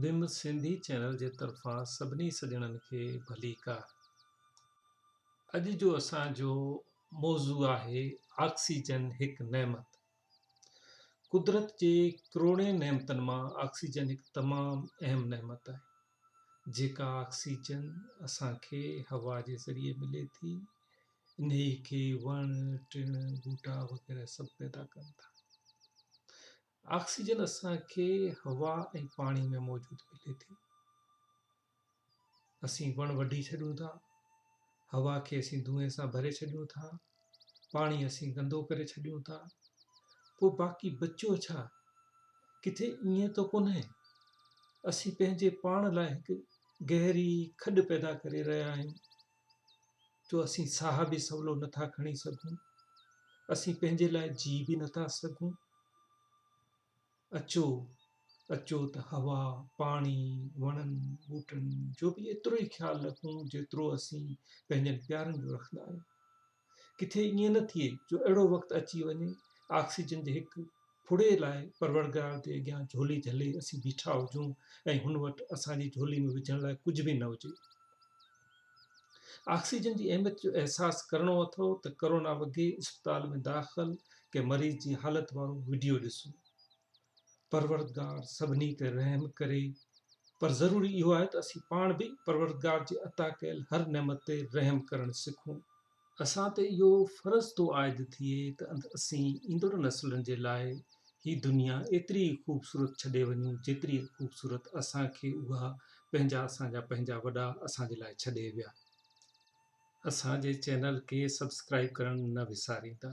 बिम Sindhi channel जे तरफ़ां सभिनी सॼणनि खे भली कार। अॼु जो असांजो मौज़ू आहे ऑक्सीजन हिकु नेमत। कुदरत जे करोड़े नेमतनि मां ऑक्सीजन हिकु तमामु अहम नेमत आहे। जेका ऑक्सीजन असांखे हवा जे ज़रिए मिले थी, इन्हे खे वण टिण ॿूटा वग़ैरह सभु पैदा कनि था। ऑक्सीजन असांखे हवा ऐं पाणी में मौजूदु मिले थी। असीं वण वढी छॾियूं था, हवा खे असीं धुएं सां भरे छॾियूं था, पाणी असीं गंदो करे छॾियूं था, पोइ बाक़ी बचियो छा? किथे ईअं त कोन्हे असीं पंहिंजे पाण लाइ हिकु गहरी खॾ पैदा करे रहिया आहियूं, जो असीं साह बि सवलो नथा खणी सघूं, असीं पंहिंजे लाइ जी बि नथा सघूं। अचो त हवा, पाणी, वणनि ॿूटनि जो बि एतिरो ई ख़्यालु रखूं जेतिरो असीं पंहिंजनि प्यारनि जो रखंदा आहियूं। किथे ईअं न थिए जो अहिड़ो वक़्तु अची वञे ऑक्सीजन जे हिकु फुड़े लाइ परवरदिगार जे अॻियां झोली झले असीं बीठा हुजूं ऐं हुन वटि असांजी झोली में विझण लाइ कुझु बि न हुजे। ऑक्सीजन जी अहमियत जो अहसासु करिणो अथव त कोरोना वॻे इस्पताल में दाख़िल के मरीज़ जी हालत वारो वीडियो ॾिसो। परवरदिगार सभिनी ते रहम करे, पर ज़रूरी इहो आहे त असीं पाण बि परवरदिगार जे अता कयल हर नेमत ते रहम करणु सिखूं। असां ते इहो फ़र्ज़ु थो आइद थिए त असीं ईंदड़ नसलुनि जे लाइ ही दुनिया एतिरी ख़ूबसूरत छॾे वञूं जेतिरी ख़ूबसूरत असांखे उहा असांजा पंहिंजा वॾा असांजे लाइ छॾे विया। असांजे चैनल खे सब्सक्राइब करणु न विसारींदा।